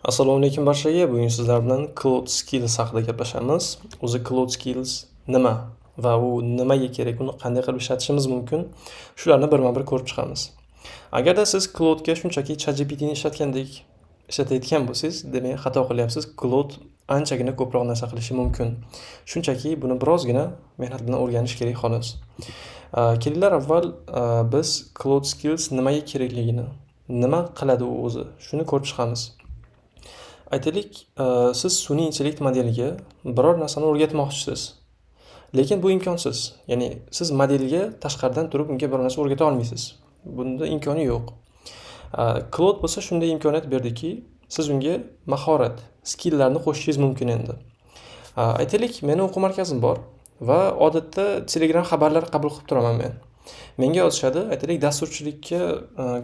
Assalomu alaykum barchaga. Bugun sizlar bilan Cloud Skills haqida gaplashamiz. O'zi Cloud Skills nima va u nimaga kerak, uni qanday qilib ishlatishimiz mumkin? Shularni birma-bir ko'rib chiqamiz. Agarda siz Cloudga shunchaki ChatGPT ni ishlatayotgan bo'lsangiz, demak xato qilyapsiz. Cloud anchagina ko'proq narsa qilishi mumkin. Shunchaki buni birozgina mehnat bilan o'rganish kerak xolos. Kelinglar avval biz Cloud Skills nimaga kerakligini, nima qiladi u o'zi, shuni ko'rib chiqamiz. Aytaylik, siz sun'iy intellekt modeliga biror narsani o'rgatmoqchisiz. Lekin bu imkonsiz. Ya'ni siz modelga tashqaridan turib unga bir narsa o'rgata olmaysiz. Bunda imkoni yo'q. Cloud bo'lsa shunday imkoniyat berdiki, siz unga mahorat, skilllarni qo'shishingiz mumkin endi. Aytaylik, meni o'quv markazim bor va odatda Telegram xabarlar qabul qilib turaman men. Menga yozishadi, aytaylik, dasturchilikka,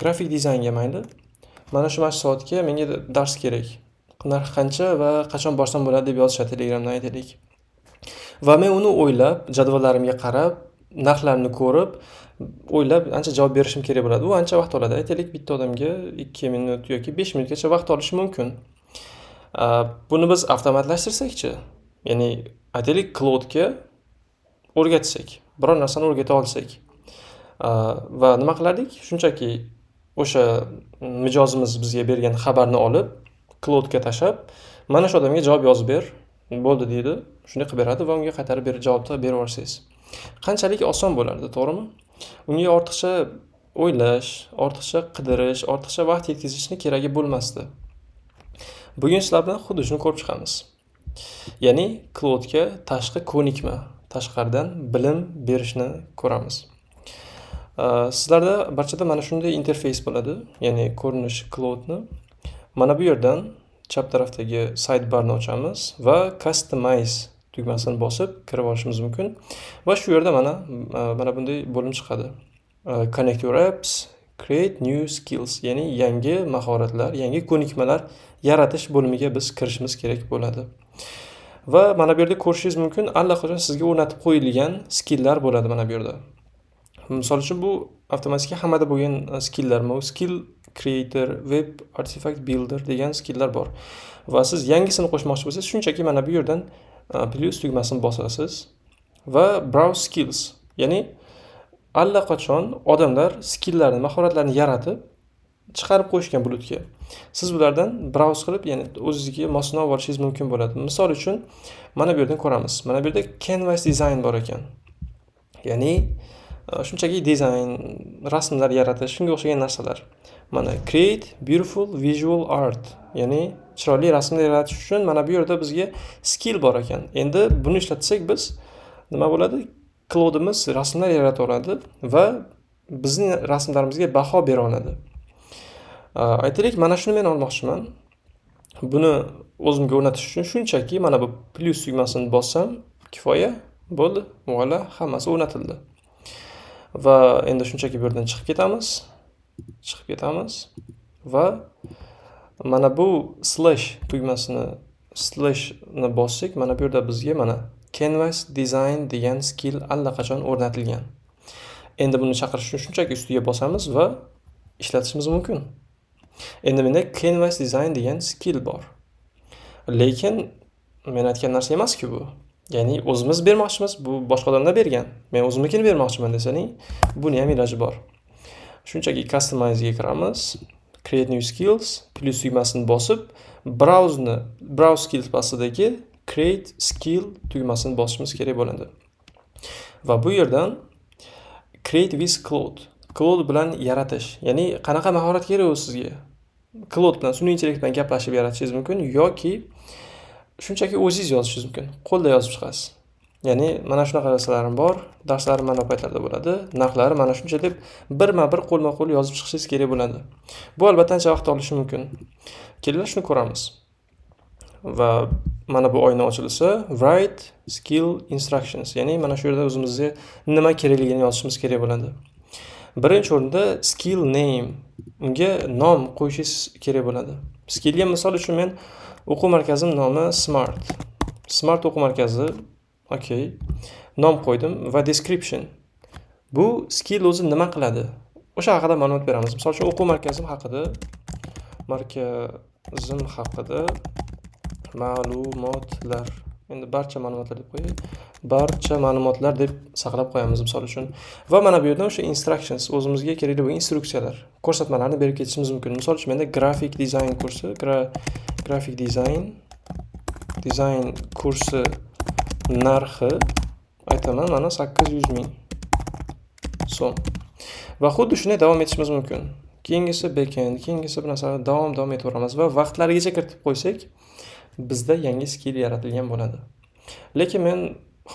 grafik dizaynga mayli. Mana shu soatga menga dars kerak. Narx qancha va qachon borsam bo'ladi deb yozishadi Telegramdan aytaylik. Va men uni o'ylab, jadvallarimga qarab, narxlarni ko'rib, o'ylab ancha javob berishim kerak bo'ladi. U ancha vaqt oladi. Aytaylik, bitta odamga 2 minut yoki 5 minutgacha vaqt olishi mumkin. Buni biz avtomatlashtirsak-chi? Ya'ni aytaylik, Cloudga o'rgatsak, biror narsani o'rgata olsak va nima qilardik? Shunchaki o'sha mijozimiz bizga bergan xabarni olib, Cloudga tashab, mana shu odamga javob yozib ber, bo'ldi deydi. Shuni qilib beradi va unga qaytarib javobni berib yuborsangiz. Qanchalik oson bo'lardi, to'g'rimi? Unga ortiqcha o'ylash, ortiqcha qidirish, ortiqcha vaqt yetkazishni keragi bo'lmasdi. Bugun sizlar bilan xuddi shuni ko'rib chiqamiz. Ya'ni Cloudga tashqi ko'nikma, tashqaridan bilim berishni ko'ramiz. Sizlarda barchada mana shunday interfeys bo'ladi, ya'ni ko'rinish Cloudni. Mana bu yerdan chap tarafdagi sidebarni ochamiz va Customize tugmasini bosib kirib olishimiz mumkin. Va shu yerda mana bunday bo'lim chiqadi. Connect your apps, create new skills, ya'ni yangi mahoratlar, yangi ko'nikmalar yaratish bo'limiga biz kirishimiz kerak bo'ladi. Va mana bu yerda ko'rishingiz mumkin, allaqachon sizga o'rnatib qo'yilgan skilllar bo'ladi mana bu yerda. Misol uchun bu avtomatik hammada bo'lgan skilllar, skill creator, web artifact builder degan skilllar bor. Va siz yangisini qo'shmoqchi bo'lsangiz, shunchaki mana bu yerdan plus tugmasini bosasiz va browse skills, ya'ni allaqachon odamlar skilllarni, mahoratlarni yaratib chiqarib qo'yishgan bulutga. Siz bulardan browse qilib, ya'ni o'zingizga mosini olishingiz mumkin bo'ladi. Misol uchun mana bu yerdan ko'ramiz. Mana bu yerda canvas design bor ekan. Ya'ni shunchaki dizayn, rasmlar yaratish, shunga o'xshagan narsalar. Mana create beautiful visual art, ya'ni chiroyli rasmlar yaratish uchun mana bu yerda bizga skill bor ekan. Endi buni ishlatsak biz nima bo'ladi? Cloudimiz rasmlar yarata oladi va bizning rasmlarimizga baho bera oladi. Aytaylik, mana shuni men olmoqchiman. Buni o'zimga o'rnatish uchun shunchaki mana bu plus tugmasini bossam kifoya, bo'ldi. Voila, hammasi o'rnatildi. Va endi shunchaki bu yerdan chiqib ketamiz va mana bu slash tugmasini bossak, mana bu yerda bizga mana canvas design degan skill allaqachon o'rnatilgan. Endi buni chaqirish uchun shunchaki ustiga bosamiz va ishlatishimiz mumkin. Endi menda canvas design degan skill bor. Lekin men aytgan narsa emas-ku bu. Ya'ni o'zimiz bermoqchimiz, bu boshqa odamlar bergan. Men o'zimnikini bermoqchiman desaning, buni ham iloji bor. Shunchaki Customize ga kiramiz, Create new skills, plus tugmasini bosib, Browse skills pastidagi Create skill tugmasini bosishimiz kerak bo'ladi. Va bu yerdan Create with Cloud bilan yaratish. Ya'ni qanaqa mahorat kerak u sizga? Cloud bilan, sun'iy intellekt bilan gaplashib yaratishingiz mumkin yoki shunchaki o'zingiz yozishingiz mumkin. Qo'lda yozib chiqasiz. Ya'ni mana shunaqa narsalarim bor, darslarim mana bu paytlarda bo'ladi, narxlari mana shuncha deb birma-bir qo'lma-qo'l yozib chiqishingiz kerak bo'ladi. Bu albatta ancha vaqt olishi mumkin. Kelinglar shuni ko'ramiz. Va mana bu oyna ochilsa, write skill instructions, ya'ni mana shu yerda o'zimizga nima kerakligini yozishimiz kerak bo'ladi. Birinchi o'rinda skill name, unga nom qo'yishingiz kerak bo'ladi. Skillga misol uchun men o'quv markazim nomi Smart o'quv markazi. Okay. Nom qo'ydim va description. Bu skill o'zi nima qiladi? O'sha haqida ma'lumot beramiz. Misol uchun o'quv markazim haqida Zim haqida ma'lumotlar. Endi barcha ma'lumotlar deb qo'yaylik. Barcha ma'lumotlar deb saqlab qo'yamiz misol uchun. Va mana bu yerdan o'sha instructions, o'zimizga kerakli bo'lgan instruksiyalar, ko'rsatmalarni berib ketishimiz mumkin. Misol uchun menda grafik dizayn kursi, grafik dizayn kursi narxi aytaman, mana 800 ming so'm. Va xuddi shunday davom etishimiz mumkin. Keyingisi backend, keyingisi bu narsalar davom etaveramiz va vaqtlarigacha kiritib qo'ysak, bizda yangi skill yaratilgan bo'ladi. Lekin men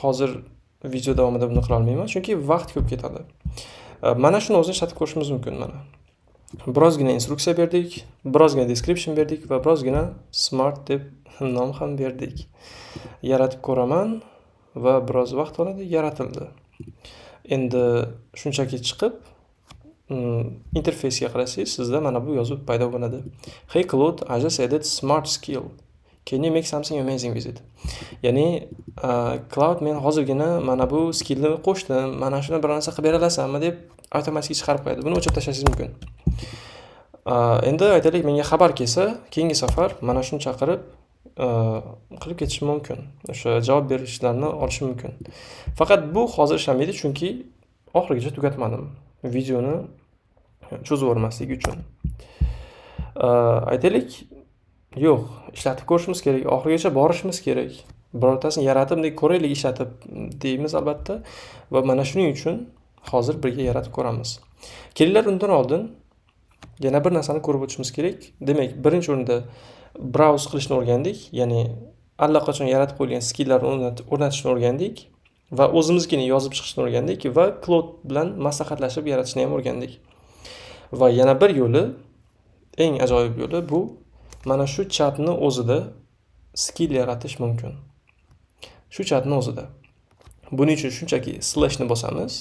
hozir video davomida buni qila olmayman, chunki vaqt ko'p ketadi. Mana shuni o'zini ishlatib ko'rishimiz mumkin mana. Birozgina instruksiya berdik, birozgina description berdik va birozgina smart deb nom ham berdik. Yaratib ko'raman va biroz vaqt oladi, yaratildi. Endi shunchaki chiqib interfeysga qarasangiz, sizda mana bu yozuv paydo bo'ladi. Hey Claude, I just added smart skill. Can you make something amazing with it? Ya'ni Cloud men hozirgina mana bu skillni qo'shdim, mana shuni bir narsa qilib bera olasanmi deb avtomatik chiqarib qo'yadi. Buni o'chirib tashlashingiz mumkin. Endi aytaylik, menga xabar kelsa, keyingi safar mana shuni chaqirib qilib ketishim mumkin. O'sha javob berishlarini olishim mumkin. Faqat bu hozir ishlamaydi, chunki oxirigacha tugatmadim. Videoni cho'zib o'rmaslik uchun. Aytaylik, yo'q, ishlatib ko'rishimiz kerak, oxirigacha borishimiz kerak. Birortasini yaratib ko'raylik ishlatib deymiz albatta va mana shuning uchun hozir birga yaratib ko'ramiz. Kelinglar, undan oldin yana bir narsani ko'rib o'tishimiz kerak. Demak, birinchi o'rinda browse qilishni o'rgandik, ya'ni allaqachon yaratib qo'yilgan skilllarni o'rnatishni o'rgandik va o'zimizgina yozib chiqishni o'rgandik va Claude bilan maslahatlashib yaratishni ham o'rgandik. Va yana bir yo'li, eng ajoyib yo'li bu mana shu chatni o'zida skill yaratish mumkin. Shu chatni o'zida. Buning uchun shunchaki slashni bosamiz.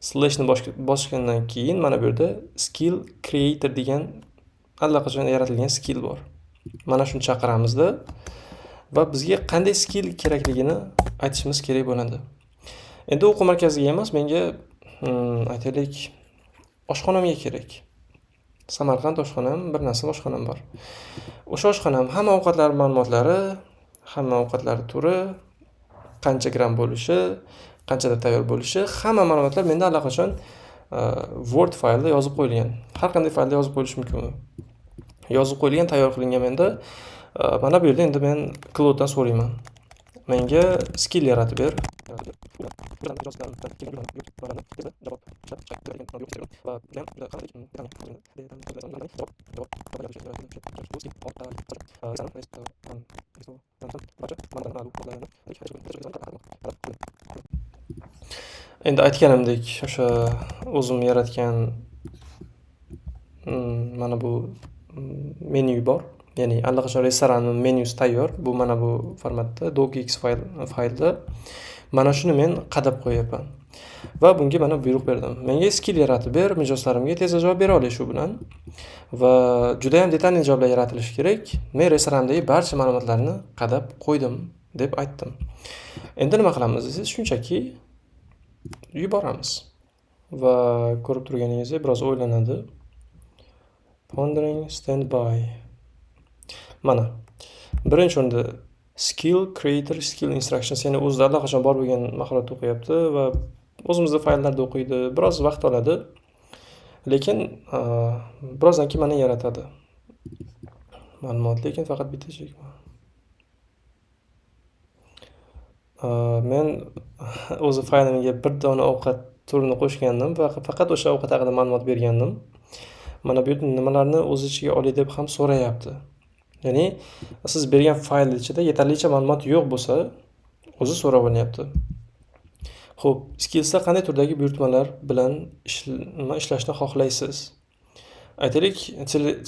Slashni bosgandan keyin mana bu yerda skill creator degan allaqachon yaratilgan skill bor. Mana shuni chaqiramizda va bizga qanday skill kerakligini aytishimiz kerak bo'ladi. Endi o'quv markaziga emas, menga aytaylik oshxonamga kerak. Samarqand oshxonam, bir narsa oshxonam bor. O'sha oshxonam hamma ovqatlar ma'lumotlari, hamma ovqatlar turi, qancha gram bo'lishi, qanchada tayyor bo'lishi, hamma ma'lumotlar menda allaqachon Word faylda yozib qo'yilgan. Har qanday faylda yozib qo'yilishi mumkin. Yozib qo'yilgan, tayyor qilingan menda. Mana bu yerda endi men Claude dan so'rayman. Menga skill yaratib ber. Endi aytganimdek, o'sha o'zim yaratgan mana bu menyu bor. Ya'ni allaqachon restoranning menyusi tayyor. Bu mana bu formatda docx faylda. Mana shuni men qadab qo'yapman. Va bunga mana buyruq berdim. Menga skill yaratib ber, mijozlarimga tezda javob bera olish shu bilan. Va juda ham detalli javoblar yaratilishi kerak. Men restorandagi barcha ma'lumotlarni qadab qo'ydim deb aytdim. Endi nima qilamiz desangiz, shunchaki yuboramiz. Va ko'rib turganingizdek biroz o'ylanadi. Pondering standby. Mana. Birinchi o'rinda skill creator skill instructions, ya'ni o'zida allaqachon bor bo'lgan mahoratni o'qiyapti va o'zimizda fayllarda o'qiydi. Biroz vaqt oladi. Lekin birozdan keyin mana yaratadi. Ma'lumot, lekin faqat bitta chekma. Men o'zi faylimga bir dona ovqat turini qo'shgandim va faqat o'sha ovqat haqida ma'lumot bergandim. Mana bu yerda nimalarni o'z ichiga olay deb ham so'rayapti. Ya'ni siz bergan fayl ichida yetarlicha ma'lumot yo'q bo'lsa, o'zi so'rab olyapti. Xo'p, skillsda qanday turdagi buyurtmalar bilan ishlashni xohlaysiz? Aytaylik,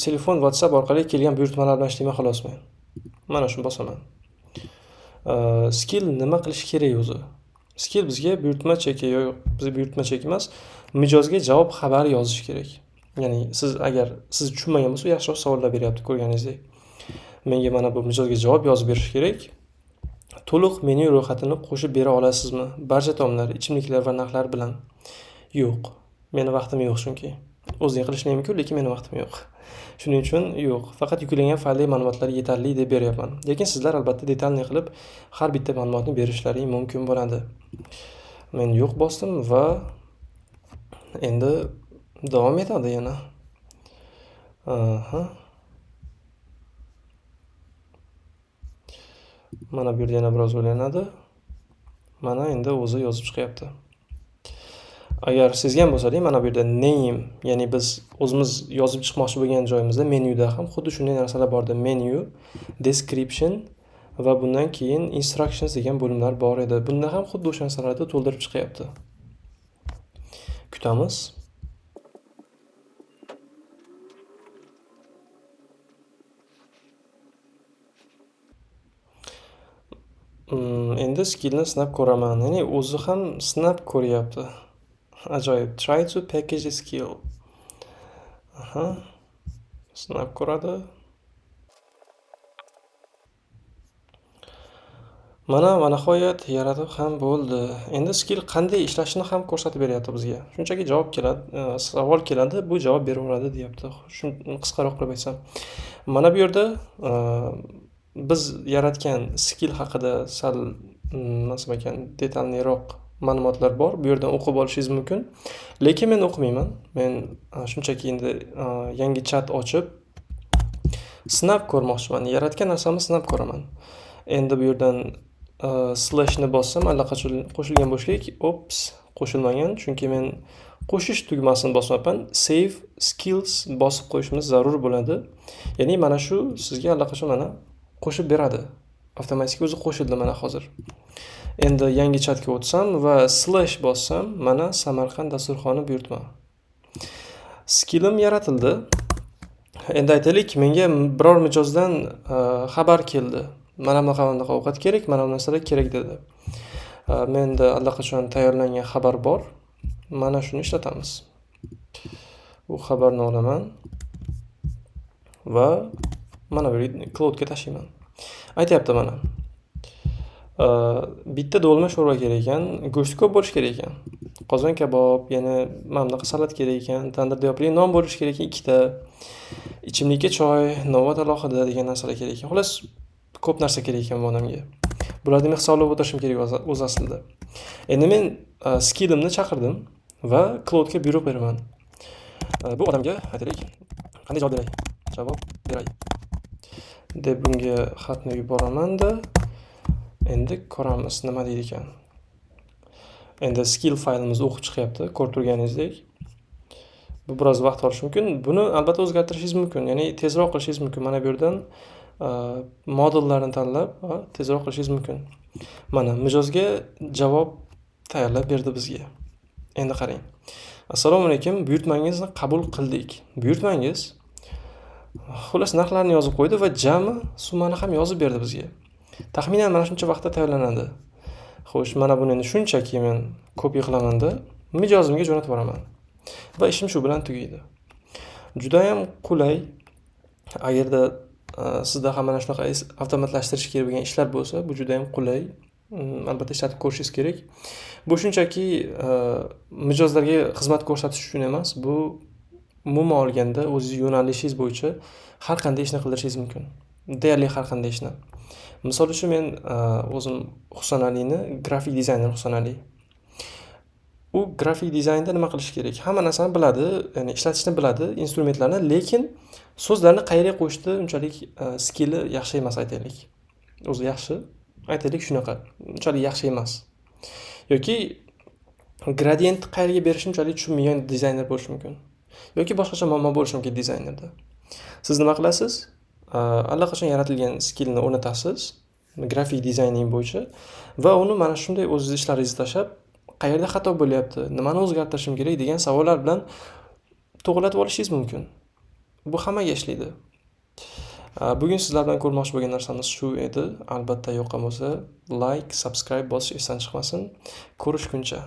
telefon, WhatsApp orqali kelgan buyurtmalar bilan ishlayman xolosmi? Mana shuni bosaman. Skill nima qilish kerak o'zi? Skill bizga buyurtma cheki yo'q, bizga buyurtma cheki emas, mijozga javob xabar yozish kerak. Ya'ni siz agar siz tushunmagan bo'lsa, yaxshiroq savollar beryapti ko'rganingizdek. Menga mana bu mijozga javob yozib berish kerak. To'liq menyu ro'yxatini qo'shib bera olasizmi? Barcha taomlar, ichimliklar va narxlar bilan. Yo'q. Meni vaqtim yo'q chunki. O'zing qilishing mumkin, lekin meni vaqtim yo'q. Shuning uchun yo'q, faqat yuklangan fayldagi ma'lumotlar yetarli deb beryapman. Lekin sizlar albatta detalniy qilib har bitta ma'lumotni berishlaring mumkin bo'ladi. Men yo'q bosdim va endi davom etadi yana. Aha. Mana bu yerda yana biroz o'ylanadi. Mana endi o'zi yozib chiqyapti. Agar sezgan bo'lsangiz, mana bu yerda name, ya'ni biz o'zimiz yozib chiqmoqchi bo'lgan joyimizda menyuda ham xuddi shunday narsalar bordi. Menu, description va bundan keyin instructions degan bo'limlar bor edi. Bunda ham xuddi o'sha narsalarni to'ldirib chiqyapti. Kutamiz. Endi skillni sinab ko'raman. Ya'ni o'zi ham sinab ko'ryapti. Ajoyib. Try to package a skill. Aha. Sinab ko'radi. Mana va nihoyat yaratib ham bo'ldi. Endi skill qanday ishlashini ham ko'rsatib beryapti bizga. Shunchaki javob keladi, savol keladi, bu javob beraveradi deyapti. Qisqaroq qilib aytsam. Mana bu yerda biz yaratgan skill haqida sal nima desam ekan, detalniyroq ma'lumotlar bor. Bu yerdan o'qib olishingiz mumkin. Lekin men o'qimayman. Men shunchaki endi yangi chat ochib sinab ko'rmoqchiman. Yaratgan narsamni sinab ko'raman. Endi bu yerdan slashni bossam allaqachon qo'shilgan bo'shlik, ops, qo'shilmagan, chunki men qo'shish tugmasini bosmayapman. Save skills bosib qo'yishimiz zarur bo'ladi. Ya'ni mana shu sizga allaqachon mana qo'shib beradi. Avtomatik o'zi qo'shildi mana hozir. Endi yangi chatga o'tsam va slash bossam, mana Samarqand dasturxoni buyurtma. Skillim yaratildi. Endi aytaylik, menga biror mijozdan xabar keldi. Mana bunaqa ovqat kerak, mana bu narsalar kerak dedi. Menda allaqachon tayyorlangan xabar bor. Mana shuni ishlatamiz. Bu xabarni olaman va mana bu cloudga tashlayman. Aytayapti mana. Bitta do'lma sho'rva kerak ekan, go'sht ko'p bo'lish kerak ekan. Qozon kabob, yana mana bunaqa salat kerak ekan, tandirda yopirilgan non bo'lish kerak ekan, ikkita. Ichimlikka choy, novvat alohida degan narsalar kerak ekan. Xolos ko'p narsa kerak ekan bu odamga. Bularni men hisoblab o'tirishim kerak o'z aslida. Endi men skillimni chaqirdim va cloudga buyruq beraman. Bu odamga aytaylik, qanday javob beray? Javob beray. Deb bunga xatni yuboraman-da. Endi ko'ramiz nima deydi ekan. Endi skill faylimizni o'qib chiqyapti, ko'rib turganingizdek. Bu biroz vaqt olishi mumkin. Buni albatta o'zgartirishingiz mumkin, ya'ni tezroq qilishingiz mumkin. Mana bu yerdan modullarni tanlab tezroq qilishingiz mumkin. Mana mijozga javob tayyorlab berdi bizga. Endi qarang. Assalomu alaykum, buyurtmangizni qabul qildik. Buyurtmangiz xullas narxlarni yozib qo'ydi va jami summani ham yozib berdi bizga. Taxminan mana shuncha vaqtda tayyorlanadi. Xo'sh, mana buni endi shunchaki men kopiya qilaman-da, mijozimga jo'natib boraman. Va ishim shu bilan tugaydi. Juda ham qulay. Agarda sizda ham mana shunaqa avtomatlashtirish kerak bo'lgan ishlar bo'lsa, bu juda ham qulay. Albatta ishlatib ko'rishingiz kerak. Bu shunchaki mijozlarga xizmat ko'rsatish uchun emas, bu umuman olganda o'zingiz yo'nalishingiz bo'yicha har qanday ishni qilishingiz mumkin. Deyarli har qanday ishni. Misol uchun men o'zim Husan Alini grafik dizayner Husan Ali. U grafik dizaynda nima qilish kerak? Hamma narsani biladi, ya'ni ishlatishni biladi, instrumentlarni, lekin so'zlarni qayerga qo'yishni unchalik skilli yaxshi emas aytaylik. O'zi yaxshi, aytaylik shunaqa, unchalik yaxshi emas. Yoki gradient qayerga berishni unchalik tushunmagan dizayner bo'lishi mumkin. Yoki boshqacha muammo bo'lishi mumkin dizaynerda. Siz nima qilasiz? Allaqachon yaratilgan skillni o'rnatasiz, grafik dizayning bo'yicha va uni mana shunday o'z ishlaringizni tashlab, qayerda xato bo'lyapti, nimani o'zgartirishim kerak degan savollar bilan to'g'rilatib olishingiz mumkin. Bu hammaga ishlaydi. Bugun sizlar bilan ko'rmoqchi bo'lgan narsamiz shu edi. Albatta yoqqan bo'lsa, like, subscribe bosish esdan chiqmasin. Ko'rishguncha.